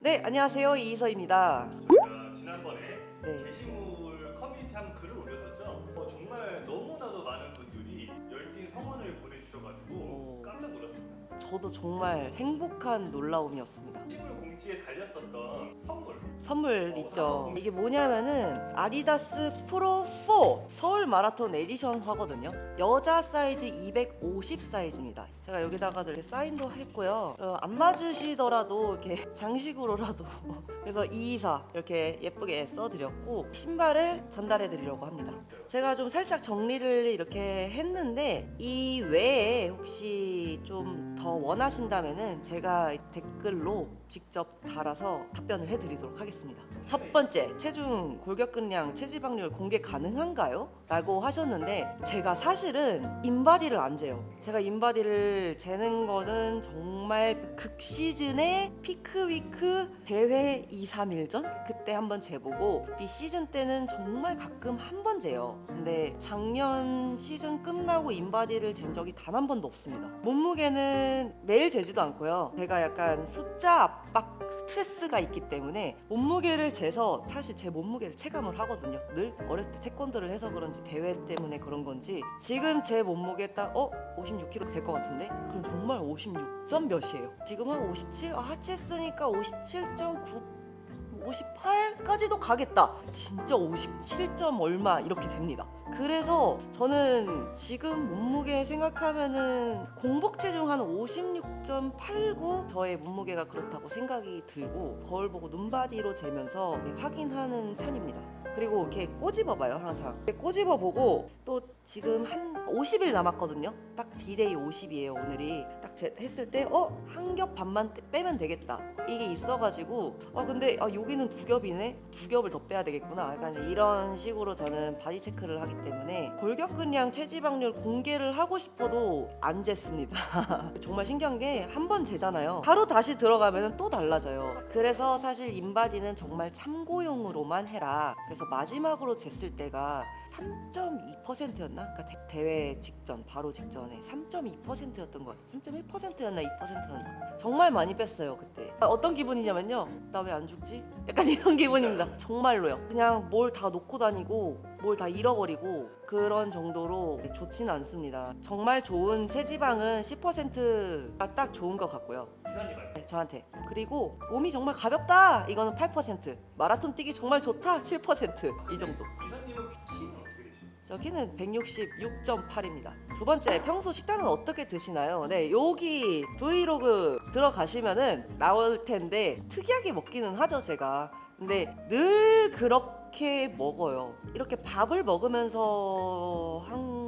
네, 안녕하세요. 이희서입니다. 저희가 지난번에 네. 게시물 커뮤니티 한 글을 올렸었죠. 정말 너무나도 많은 분들이 열띤 성원을 보내주셔가지고 오. 깜짝 놀랐습니다. 저도 정말 행복한 놀라움이었습니다. 게시물 공지에 달렸었던 선물 있죠. 선물. 이게 뭐냐면은 아디다스 프로 4 서울 마라톤 에디션 화거든요. 여자 사이즈 250 사이즈입니다. 제가 여기다가 이렇게 사인도 했고요. 안 맞으시더라도 이렇게 장식으로라도 그래서 224 이렇게 예쁘게 써드렸고 신발을 전달해드리려고 합니다. 제가 좀 살짝 정리를 이렇게 했는데 이 외에 혹시 좀 더 원하신다면은 제가 댓글로 직접 달아서 답변을 해드리도록 하겠습니다. 첫 번째, 체중, 골격근량, 체지방률 공개 가능한가요? 라고 하셨는데 제가 사실은 인바디를 안 재요. 제가 인바디를 재는 거는 정말 극시즌의 피크위크 대회 2, 3일 전? 그때 한번 재보고 비시즌 때는 정말 가끔 한 번 재요. 근데 작년 시즌 끝나고 인바디를 잰 적이 단 한 번도 없습니다. 몸무게는 매일 재지도 않고요. 제가 약간 숫자 압박 스트레스가 있기 때문에 몸무게를 재서 사실 제 몸무게를 체감을 하거든요. 늘 어렸을 때 태권도를 해서 그런지 대회 때문에 그런 건지 지금 제 몸무게 딱 56kg 될 것 같은데 그럼 정말 56점 몇이에요. 지금은 57? 하체 했으니까 57.9 58까지도 가겠다. 진짜 57점 얼마 이렇게 됩니다. 그래서 저는 지금 몸무게 생각하면은 공복 체중 한 56.89 저의 몸무게가 그렇다고 생각이 들고 거울 보고 눈바디로 재면서 확인하는 편입니다. 그리고 이렇게 꼬집어 봐요. 항상 이렇게 꼬집어 보고 또 지금 한 50일 남았거든요. 딱 D-Day 50이에요 오늘이. 딱 했을 때 한 겹 반만 빼면 되겠다 이게 있어가지고 근데 여기는 두 겹이네, 두 겹을 더 빼야 되겠구나. 약간 이런 식으로 저는 바디 체크를 하기 때문에 골격근량, 체지방률 공개를 하고 싶어도 안 쟀습니다. 정말 신기한 게 한 번 재잖아요. 바로 다시 들어가면 또 달라져요. 그래서 사실 인바디는 정말 참고용으로만 해라. 그래서 마지막으로 쟀을 때가 3.2%였나? 그러니까 대회 직전, 바로 직전에 3.2%였던 것 같아요. 3.1%였나 2%였나? 정말 많이 뺐어요 그때. 어떤 기분이냐면요, 나 왜 안 죽지? 약간 이런 기분입니다. 정말로요. 그냥 뭘 다 놓고 다니고 뭘 다 잃어버리고 그런 정도로 좋지는 않습니다. 정말 좋은 체지방은 10%가 딱 좋은 것 같고요. 기사님 말 네, 저한테. 그리고 몸이 정말 가볍다 이거는 8%, 마라톤 뛰기 정말 좋다 7%, 이 정도. 기사님은 키는 어떻게 되시죠? 저 키는 166.8입니다. 두 번째, 평소 식단은 어떻게 드시나요? 네, 여기 브이로그 들어가시면은 나올 텐데 특이하게 먹기는 하죠 제가. 근데 늘 그렇게 먹어요. 이렇게 밥을 먹으면서 한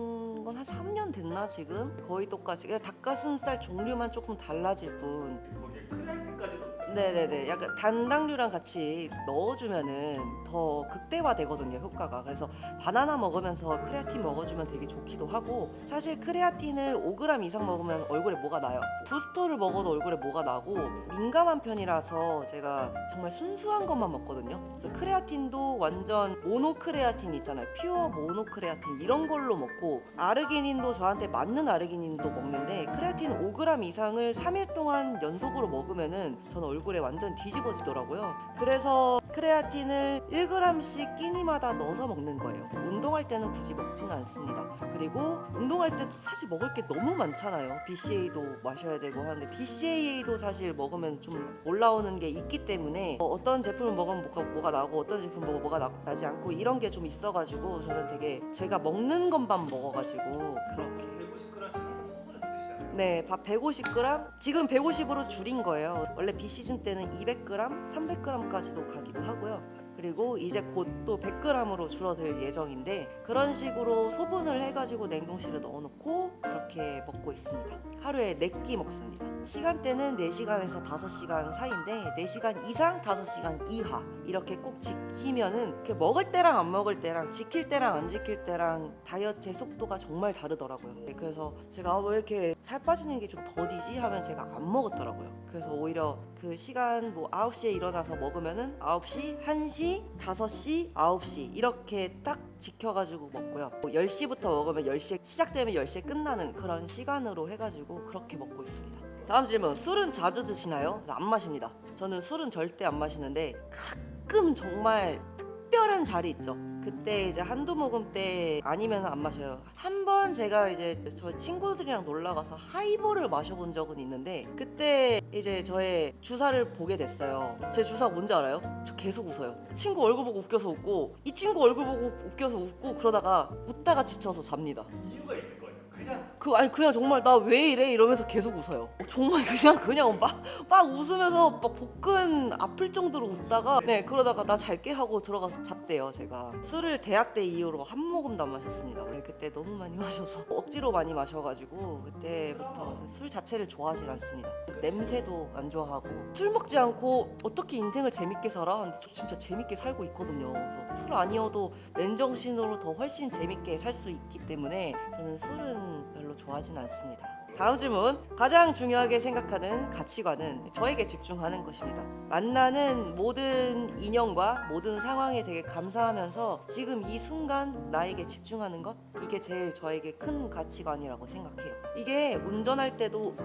3년 됐나 지금? 거의 똑같이. 그냥 닭가슴살 종류만 조금 달라질 뿐. 거기에 크레아틴까지도 네네네, 약간 단당류랑 같이 넣어주면은 더 극대화되거든요 효과가. 그래서 바나나 먹으면서 크레아틴 먹어주면 되게 좋기도 하고, 사실 크레아틴을 5g 이상 먹으면 얼굴에 뭐가 나요. 부스터를 먹어도 얼굴에 뭐가 나고 민감한 편이라서 제가 정말 순수한 것만 먹거든요. 그래서 크레아틴도 완전 모노크레아틴 있잖아요, 퓨어 모노크레아틴 이런 걸로 먹고, 아르기닌도 저한테 맞는 아르기닌도 먹는데 크레아틴 5g 이상을 3일 동안 연속으로 먹으면은 저는 얼굴에 완전 뒤집어지더라고요. 그래서 크레아틴을 1g씩 끼니마다 넣어서 먹는 거예요. 운동할 때는 굳이 먹지는 않습니다. 그리고 운동할 때도 사실 먹을 게 너무 많잖아요. BCAA도 마셔야 되고 하는데 BCAA도 사실 먹으면 좀 올라오는 게 있기 때문에 어떤 제품을 먹으면 뭐가 나오고 어떤 제품 먹으면 뭐가 나지 않고 이런 게 좀 있어가지고 저는 되게 제가 먹는 것만 먹어가지고 그렇게. 150g씩 항상 소분해서 드시잖아요. 네, 밥 150g, 지금 150으로 줄인 거예요. 원래 비시즌 때는 200g, 300g까지도 가기도 하고요. 그리고 이제 곧 또 100g으로 줄어들 예정인데 그런 식으로 소분을 해가지고 냉동실에 넣어놓고 그렇게 먹고 있습니다. 하루에 4끼 먹습니다. 시간대는 4시간에서 5시간 사이인데 4시간 이상, 5시간 이하 이렇게 꼭 지키면은 이렇게 먹을 때랑 안 먹을 때랑 지킬 때랑 안 지킬 때랑 다이어트의 속도가 정말 다르더라고요. 그래서 제가 왜 이렇게 살 빠지는 게 좀 더디지 하면 제가 안 먹었더라고요. 그래서 오히려 그 시간 9시에 일어나서 먹으면은 9시, 1시, 5시, 9시 이렇게 딱 지켜가지고 먹고요. 10시부터 먹으면 10시에 시작되면 10시에 끝나는 그런 시간으로 해가지고 그렇게 먹고 있습니다. 다음 질문. 술은 자주 드시나요? 안 마십니다. 저는 술은 절대 안 마시는데 가끔 정말 특별한 자리 있죠. 그때 이제 한두 모금 때 아니면 안 마셔요. 한 번 제가 이제 저희 친구들이랑 놀러 가서 하이볼을 마셔본 적은 있는데 그때 이제 저의 주사를 보게 됐어요. 제 주사 뭔지 알아요? 저 계속 웃어요. 친구 얼굴 보고 웃겨서 웃고 이 친구 얼굴 보고 웃겨서 웃고 그러다가 웃다가 지쳐서 잡니다. 이유가 있을 거예요. 그냥 아니 그냥 정말 나 왜 이래 이러면서 계속 웃어요. 정말 그냥 막 웃으면서 막 복근 아플 정도로 웃다가 네 그러다가 나 잘게 하고 들어가서 잤대요. 제가 술을 대학 때 이후로 한 모금도 안 마셨습니다. 네, 그때 너무 많이 마셔서 억지로 많이 마셔가지고 그때부터 술 자체를 좋아하지 않습니다. 냄새도 안 좋아하고 술 먹지 않고 어떻게 인생을 재밌게 살아? 근데 저 진짜 재밌게 살고 있거든요. 그래서 술 아니어도 맨정신으로 더 훨씬 재밌게 살 수 있기 때문에 저는 술은 별로 좋아하진 않습니다. 다음 질문. 가장 중요하게 생각하는 가치관은 저에게 집중하는 것입니다. 만나는 모든 인연과 모든 상황에 되게 감사하면서 지금 이 순간 나에게 집중하는 것, 이게 제일 저에게 큰 가치관이라고 생각해요. 이게 운전할 때도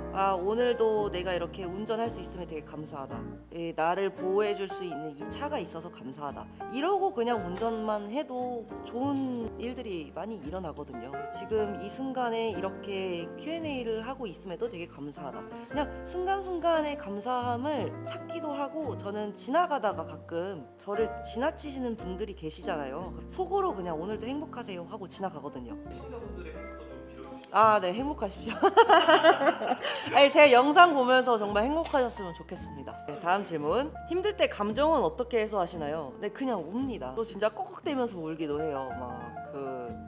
오늘도 내가 이렇게 운전할 수 있으면 되게 감사하다. 나를 보호해 줄 수 있는 이 차가 있어서 감사하다. 이러고 그냥 운전만 해도 좋은 일들이 많이 일어나거든요. 지금 이 순간에 이렇게 Q&A를 하고 있음에도 되게 감사하다. 그냥 순간순간의 감사함을 찾기도 하고 저는 지나가다가 가끔 저를 지나치시는 분들이 계시잖아요. 속으로 그냥 오늘도 행복하세요 하고 지나가거든요. 시청자분들의 행복도 좀 빌어주시죠. 네, 행복하십시오. 아니, 제 영상 보면서 정말 행복하셨으면 좋겠습니다. 네, 다음 질문. 힘들 때 감정은 어떻게 해소하시나요? 네, 그냥 웁니다. 또 진짜 꺽꺽대면서 울기도 해요.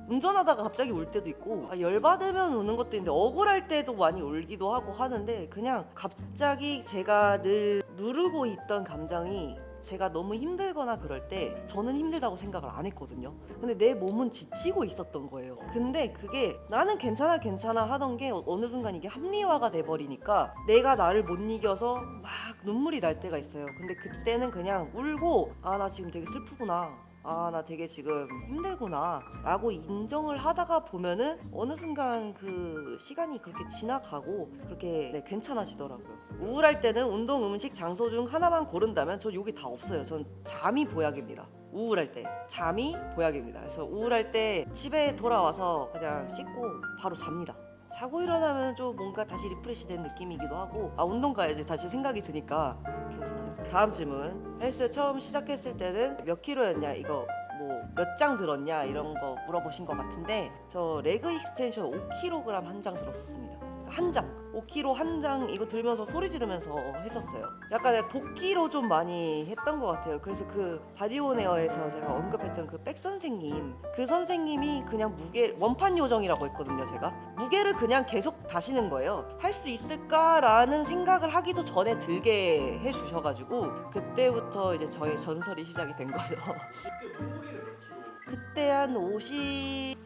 운전하다가 갑자기 울 때도 있고 열받으면 우는 것도 있는데 억울할 때도 많이 울기도 하고 하는데 그냥 갑자기 제가 늘 누르고 있던 감정이 제가 너무 힘들거나 그럴 때 저는 힘들다고 생각을 안 했거든요. 근데 내 몸은 지치고 있었던 거예요. 근데 그게 나는 괜찮아 하던 게 어느 순간 이게 합리화가 돼버리니까 내가 나를 못 이겨서 막 눈물이 날 때가 있어요. 근데 그때는 그냥 울고 나 지금 되게 슬프구나. 나 되게 지금 힘들구나 라고 인정을 하다가 보면은 어느 순간 그 시간이 그렇게 지나가고 그렇게 괜찮아지더라고요. 우울할 때는 운동, 음식, 장소 중 하나만 고른다면 전 여기 다 없어요. 전 잠이 보약입니다. 우울할 때 잠이 보약입니다. 그래서 우울할 때 집에 돌아와서 그냥 씻고 바로 잡니다. 자고 일어나면 좀 뭔가 다시 리프레시 된 느낌이기도 하고 운동 가야지 다시 생각이 드니까 괜찮아요. 다음 질문. 헬스 처음 시작했을 때는 몇 킬로였냐, 이거 뭐 몇 장 들었냐 이런 거 물어보신 것 같은데 저 레그 익스텐션 5kg 한 장 들었었습니다. 한 장, 5kg 한 장 이거 들면서 소리 지르면서 했었어요. 약간 도끼로 좀 많이 했던 것 같아요. 그래서 그 바디온에어에서 제가 언급했던 그 백 선생님, 그 선생님이 그냥 무게 원판 요정이라고 했거든요. 제가 무게를 그냥 계속 다시는 거예요. 할 수 있을까라는 생각을 하기도 전에 들게 해주셔가지고 그때부터 이제 저의 전설이 시작이 된 거죠. 그때 몸무게를 몇 킬로? 그때 한 54?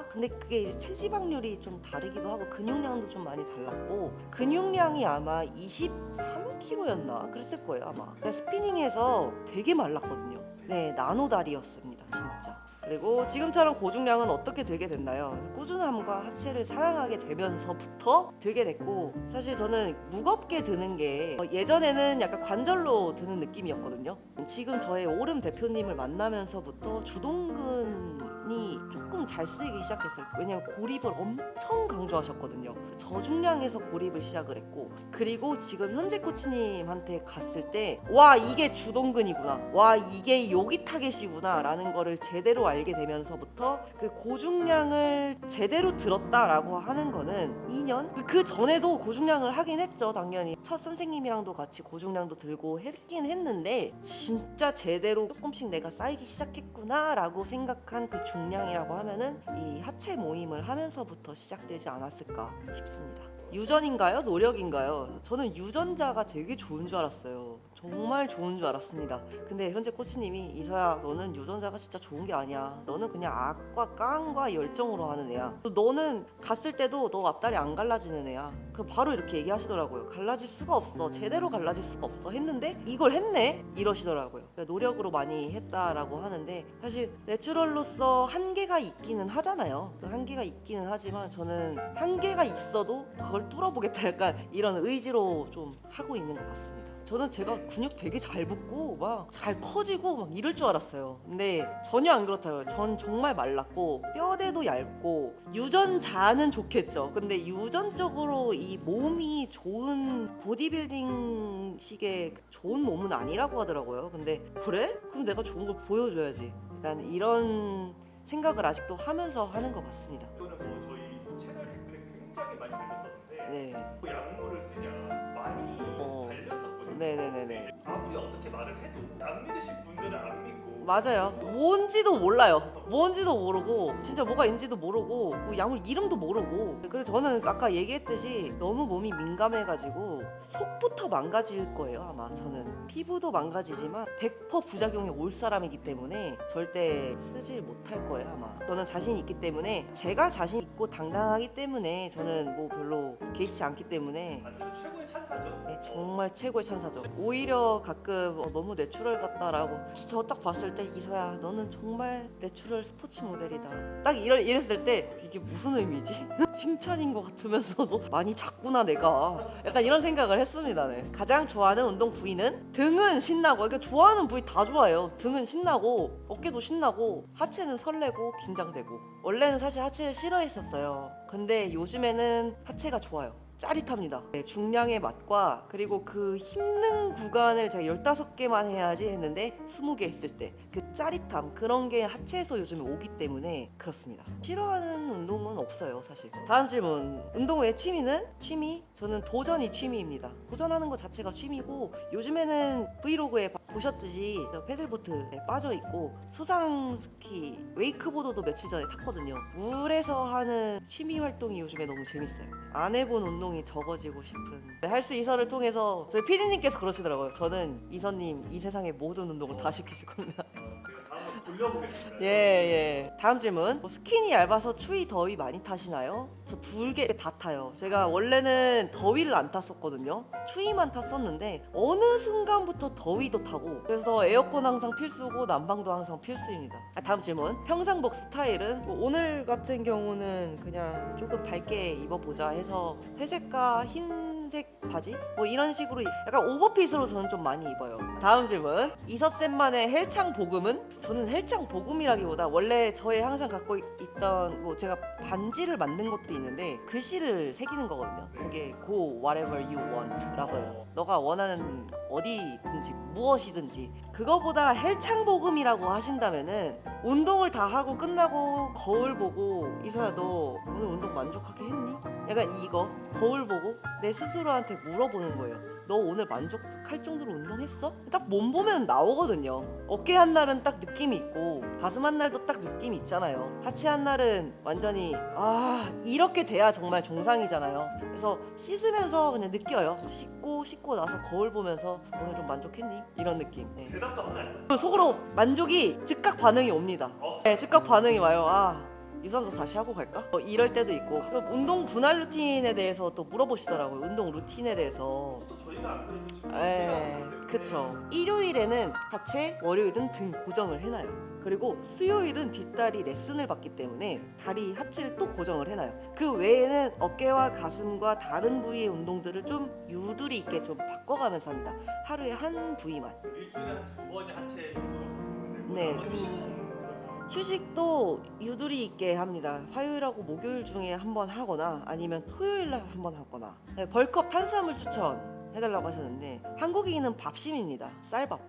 근데 그게 이제 체지방률이 좀 다르기도 하고 근육량도 좀 많이 달랐고 근육량이 아마 23kg였나 그랬을 거예요 아마. 스피닝해서 되게 말랐거든요. 네, 나노다리였습니다 진짜. 그리고 지금처럼 고중량은 어떻게 들게 됐나요? 꾸준함과 하체를 사랑하게 되면서부터 들게 됐고 사실 저는 무겁게 드는 게 예전에는 약간 관절로 드는 느낌이었거든요. 지금 저의 오름 대표님을 만나면서부터 주동근이 조금 잘 쓰이기 시작했어요. 왜냐면 고립을 엄청 강조하셨거든요. 저중량에서 고립을 시작을 했고 그리고 지금 현재 코치님한테 갔을 때 와 이게 주동근이구나, 와 이게 여기 타겟이구나 라는 거를 제대로 알게 되면서부터 그 고중량을 제대로 들었다라고 하는 거는 2년? 그 전에도 고중량을 하긴 했죠. 당연히 첫 선생님이랑도 같이 고중량도 들고 했긴 했는데 진짜 제대로 조금씩 내가 쌓이기 시작했구나 라고 생각한 그 중량이라고 하면은 이 하체 모임을 하면서부터 시작되지 않았을까 싶습니다. 유전인가요? 노력인가요? 저는 유전자가 되게 좋은 줄 알았어요. 정말 좋은 줄 알았습니다. 근데 현재 코치님이 이서야 너는 유전자가 진짜 좋은 게 아니야. 너는 그냥 악과 깡과 열정으로 하는 애야. 너는 갔을 때도 너 앞다리 안 갈라지는 애야. 그 바로 이렇게 얘기하시더라고요. 갈라질 수가 없어. 제대로 갈라질 수가 없어. 했는데 이걸 했네? 이러시더라고요. 그러니까 노력으로 많이 했다라고 하는데 사실 내추럴로서 한계가 있기는 하잖아요. 그 한계가 있기는 하지만 저는 한계가 있어도 그걸 저걸 뚫어보겠다 약간 이런 의지로 좀 하고 있는 것 같습니다. 저는 제가 근육 되게 잘 붙고 막 잘 커지고 막 이럴 줄 알았어요. 근데 전혀 안 그렇다고요. 전 정말 말랐고 뼈대도 얇고 유전자는 좋겠죠. 근데 유전적으로 이 몸이 좋은 보디빌딩식의 좋은 몸은 아니라고 하더라고요. 근데 그래? 그럼 내가 좋은 걸 보여줘야지. 약간 이런 생각을 아직도 하면서 하는 것 같습니다. 이거는 뭐 저희 채널 댓글에 굉장히 많이 달렸었는데 네. 뭐 약물을 쓰냐 많이 달렸었거든요. 네네네네. 아무리 어떻게 말을 해도 안 믿으신 분들은 안 믿고 맞아요. 뭔지도 몰라요. 뭔지도 모르고 진짜 뭐가 있는지도 모르고 뭐 약물 이름도 모르고. 그래서 저는 아까 얘기했듯이 너무 몸이 민감해가지고 속부터 망가질 거예요. 아마 저는 피부도 망가지지만 100% 부작용이 올 사람이기 때문에 절대 쓰질 못할 거예요. 아마 저는 자신 있기 때문에 제가 자신 있고 당당하기 때문에 저는 뭐 별로 개의치 않기 때문에 완전 최고의 찬사죠. 네, 정말 최고의 천사죠. 오히려 가끔 너무 내추럴 같다라고 저 딱 봤을 때 이서야 너는 정말 내추럴 스포츠 모델이다. 딱 이랬을 때 이게 무슨 의미지? 칭찬인 것 같으면서도 많이 작구나 내가. 약간 이런 생각을 했습니다. 네. 가장 좋아하는 운동 부위는 등은 신나고 그러니까 좋아하는 부위 다 좋아해요. 등은 신나고 어깨도 신나고 하체는 설레고 긴장되고 원래는 사실 하체를 싫어했었어요. 근데 요즘에는 하체가 좋아요. 짜릿합니다. 네, 중량의 맛과 그리고 그 힘든 구간을 제가 15개만 해야지 했는데 20개 했을 때 그 짜릿함 그런 게 하체에서 요즘에 오기 때문에 그렇습니다. 싫어하는 운동은 없어요 사실. 다음 질문. 운동 외 취미는? 취미? 저는 도전이 취미입니다. 도전하는 것 자체가 취미고 요즘에는 브이로그에 보셨듯이 패들보트에 빠져있고 수상 스키, 웨이크보드도 며칠 전에 탔거든요. 물에서 하는 취미 활동이 요즘에 너무 재밌어요. 안 해본 운동이 적어지고 싶은 할 수 이서를 통해서 저희 PD님께서 그러시더라고요. 저는 이서님 이 세상의 모든 운동을 다 시키실 겁니다. 제가 다음으로 돌려보겠습니다. 예. 다음 질문. 뭐 스킨이 얇아서 추위 더위 많이 타시나요? 저 둘 개 다 타요. 제가 원래는 더위를 안 탔었거든요. 추위만 탔었는데 어느 순간부터 더위도 타고 그래서 에어컨 항상 필수고 난방도 항상 필수입니다. 다음 질문. 평상복 스타일은 뭐 오늘 같은 경우는 그냥 조금 밝게 입어보자 해서 회색과 흰색 바지 뭐 이런 식으로 약간 오버핏으로 저는 좀 많이 입어요. 다음 질문. 이서쌤만의 헬창 복음은? 저는 헬창 복음이라기보다 원래 저의 항상 갖고 있던 뭐 제가 반지를 만든 것도 있는데 글씨를 새기는 거거든요. 거기에 go whatever you want 라고 해요. 너가 원하는 어디든지 무엇이든지. 그거보다 헬창 복음이라고 하신다면은 운동을 다 하고 끝나고 거울 보고 이서야 너 오늘 운동 만족하게 했니? 약간 이거 거울 보고 내 스스로한테 물어보는 거예요. 너 오늘 만족할 정도로 운동했어? 딱 몸 보면 나오거든요. 어깨 한 날은 딱 느낌이 있고 가슴 한 날도 딱 느낌이 있잖아요. 하체 한 날은 완전히 이렇게 돼야 정말 정상이잖아요. 그래서 씻으면서 그냥 느껴요. 씻고 나서 거울 보면서 오늘 좀 만족했니? 이런 느낌. 네. 대답도 하나요? 속으로 만족이 즉각 반응이 옵니다. 네, 즉각 반응이 와요. 이 선수 다시 하고 갈까? 이럴 때도 있고. 그럼 운동 분할 루틴에 대해서 또 물어보시더라고요. 운동 루틴에 대해서. 또 저희가 안 그래도 지금 그쵸. 일요일에는 하체, 월요일은 등 고정을 해놔요. 그리고 수요일은 뒷다리 레슨을 받기 때문에 다리 하체를 또 고정을 해놔요. 그 외에는 어깨와 가슴과 다른 부위의 운동들을 좀 유두리 있게 좀 바꿔가면서 합니다. 하루에 한 부위만. 일주일에 한 2번이 하체 운동을 네. 휴식은 휴식도 유두리 있게 합니다. 화요일하고 목요일 중에 한 번 하거나 아니면 토요일 날 한 번 하거나. 네, 벌컵 탄수화물 추천 해달라고 하셨는데 한국인은 밥심입니다.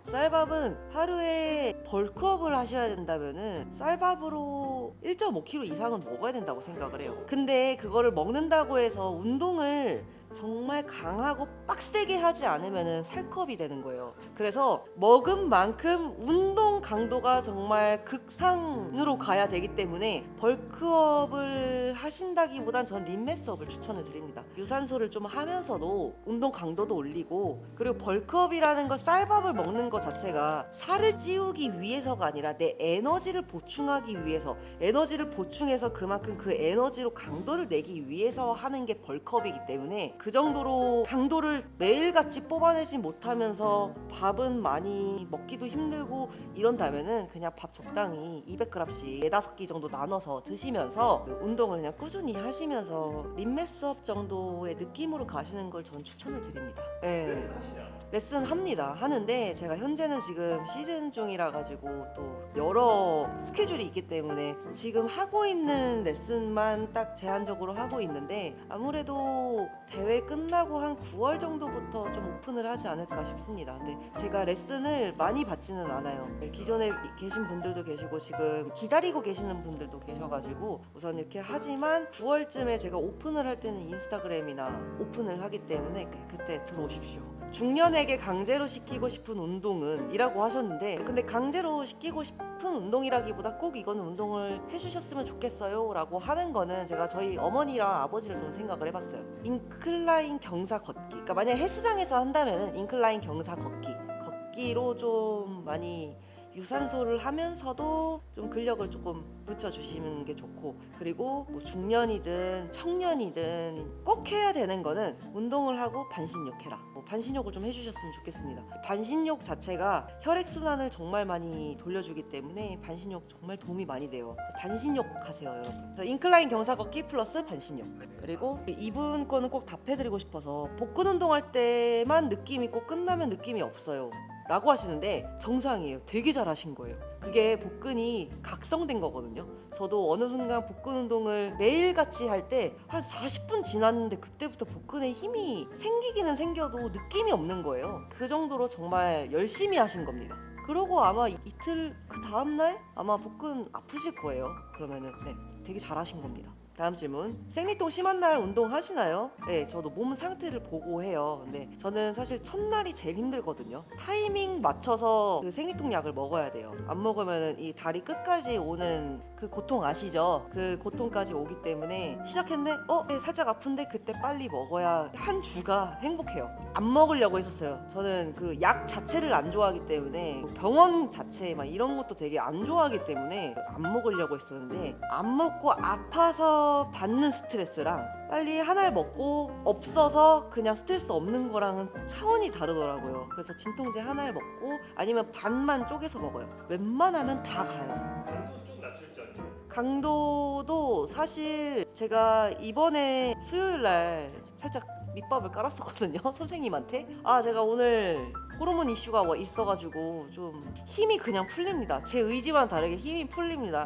쌀밥은 하루에 벌크업을 하셔야 된다면은 쌀밥으로 1.5kg 이상은 먹어야 된다고 생각을 해요. 근데 그거를 먹는다고 해서 운동을 정말 강하고 빡세게 하지 않으면은 살컵이 되는 거예요. 그래서 먹은 만큼 운동 강도가 정말 극상으로 가야 되기 때문에 벌크업을 하신다기보단 전 림매스업을 추천을 드립니다. 유산소를 좀 하면서도 운동 강도도 올리고 그리고 벌크업이라는 거 쌀밥을 먹는 것 자체가 살을 찌우기 위해서가 아니라 내 에너지를 보충하기 위해서 에너지를 보충해서 그만큼 그 에너지로 강도를 내기 위해서 하는 게 벌크업이기 때문에 그 정도로 강도를 매일같이 뽑아내지 못하면서 밥은 많이 먹기도 힘들고 이런 그런다면은 그냥 밥 적당히 200g씩 4-5끼 정도 나눠서 드시면서 그 운동을 그냥 꾸준히 하시면서 림매스업 정도의 느낌으로 가시는 걸 전 추천을 드립니다. 네. 레슨 하시냐? 레슨 합니다. 하는데 제가 현재는 지금 시즌 중이라 가지고 또 여러 스케줄이 있기 때문에 지금 하고 있는 레슨만 딱 제한적으로 하고 있는데 아무래도 대회 끝나고 한 9월 정도부터 좀 오픈을 하지 않을까 싶습니다. 근데 제가 레슨을 많이 받지는 않아요. 기존에 계신 분들도 계시고 지금 기다리고 계시는 분들도 계셔가지고 우선 이렇게 하지만 9월쯤에 제가 오픈을 할 때는 인스타그램이나 오픈을 하기 때문에 그때 들어오십시오. 중년에게 강제로 시키고 싶은 운동은 이라고 하셨는데 근데 강제로 시키고 싶은 운동이라기보다 꼭 이거는 운동을 해주셨으면 좋겠어요 라고 하는 거는 제가 저희 어머니랑 아버지를 좀 생각을 해봤어요. 인클라인 경사 걷기, 그러니까 만약에 헬스장에서 한다면 인클라인 경사 걷기로 좀 많이 유산소를 하면서도 좀 근력을 조금 붙여주시는 게 좋고, 그리고 뭐 중년이든 청년이든 꼭 해야 되는 거는 운동을 하고 반신욕 해라. 반신욕을 좀 해주셨으면 좋겠습니다. 반신욕 자체가 혈액순환을 정말 많이 돌려주기 때문에 반신욕 정말 도움이 많이 돼요. 반신욕 하세요 여러분. 그래서 인클라인 경사 걷기 플러스 반신욕. 그리고 이분 거는 꼭 답해드리고 싶어서 복근 운동할 때만 느낌이 있고 끝나면 느낌이 없어요 라고 하시는데 정상이에요. 되게 잘하신 거예요. 그게 복근이 각성된 거거든요. 저도 어느 순간 복근 운동을 매일같이 할 때 한 40분 지났는데 그때부터 복근에 힘이 생기기는 생겨도 느낌이 없는 거예요. 그 정도로 정말 열심히 하신 겁니다. 그러고 아마 이틀 그 다음날 아마 복근 아프실 거예요. 그러면은 네, 되게 잘하신 겁니다. 다음 질문. 생리통 심한 날 운동하시나요? 네, 저도 몸 상태를 보고 해요. 근데 저는 사실 첫날이 제일 힘들거든요. 타이밍 맞춰서 그 생리통 약을 먹어야 돼요. 안 먹으면 이 다리 끝까지 오는 그 고통 아시죠? 그 고통까지 오기 때문에 시작했네? 네, 살짝 아픈데 그때 빨리 먹어야 한 주가 행복해요. 안 먹으려고 했었어요. 저는 그 약 자체를 안 좋아하기 때문에 병원 자체 막 이런 것도 되게 안 좋아하기 때문에 안 먹으려고 했었는데 안 먹고 아파서 받는 스트레스랑 빨리 하나를 먹고 없어서 그냥 스트레스 없는 거랑은 차원이 다르더라고요. 그래서 진통제 하나를 먹고 아니면 반만 쪼개서 먹어요. 웬만하면 다 가요. 강도 좀 낮출 줄 알죠? 강도도 사실 제가 이번에 수요일날 살짝 밑밥을 깔았었거든요. 선생님한테. 제가 오늘 호르몬 이슈가 있어가지고 좀 힘이 그냥 풀립니다. 제 의지와는 다르게 힘이 풀립니다.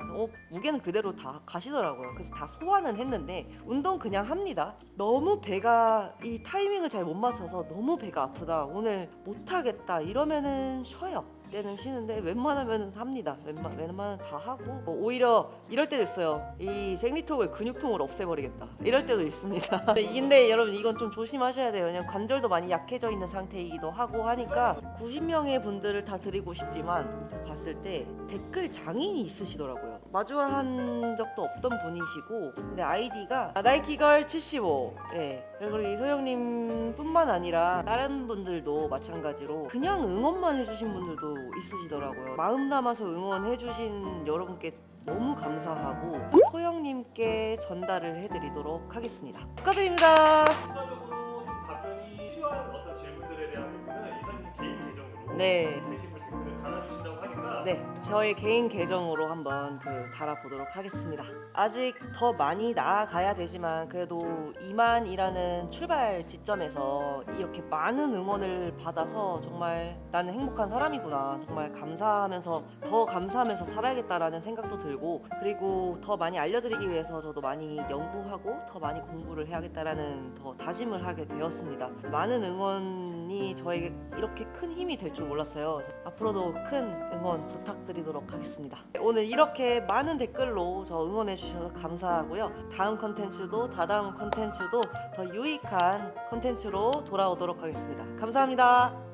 무게는 그대로 다 가시더라고요. 그래서 다 소화는 했는데 운동 그냥 합니다. 너무 배가 이 타이밍을 잘 못 맞춰서 너무 배가 아프다, 오늘 못하겠다 이러면은 쉬어요. 때는 쉬는데 웬만하면 합니다. 웬만하면 다 하고 오히려 이럴 때도 있어요. 이 생리통을 근육통으로 없애버리겠다 이럴 때도 있습니다. 근데 여러분 이건 좀 조심하셔야 돼요. 그냥 관절도 많이 약해져 있는 상태이기도 하고 하니까 90명의 분들을 다 드리고 싶지만 봤을 때 댓글 장인이 있으시더라고요. 마주한 적도 없던 분이시고 근데 아이디가 나이키걸 75. 네. 그리고 이소영님 뿐만 아니라 다른 분들도 마찬가지로 그냥 응원만 해주신 분들도 있으시더라고요. 마음 담아서 응원해주신 여러분께 너무 감사하고 소영님께 전달을 해드리도록 하겠습니다. 축하드립니다. 추가적으로 답변이 필요한 어떤 질문들에 대한 부분은 이사님 개인 계정으로 네. 게시물 댓글을 달아주신다고 하니까 네, 저의 개인 계정으로 한번 달아보도록 하겠습니다. 아직 더 많이 나아가야 되지만 그래도 이만이라는 출발 지점에서 이렇게 많은 응원을 받아서 정말 나는 행복한 사람이구나, 정말 감사하면서 더 감사하면서 살아야겠다라는 생각도 들고, 그리고 더 많이 알려드리기 위해서 저도 많이 연구하고 더 많이 공부를 해야겠다라는 더 다짐을 하게 되었습니다. 많은 응원이 저에게 이렇게 큰 힘이 될 줄 몰랐어요. 그래서 앞으로도 큰 응원 부탁드리도록 하겠습니다. 오늘 이렇게 많은 댓글로 저 응원해 주셔서 감사하고요. 다음 컨텐츠도 다다음 컨텐츠도 더 유익한 컨텐츠로 돌아오도록 하겠습니다. 감사합니다.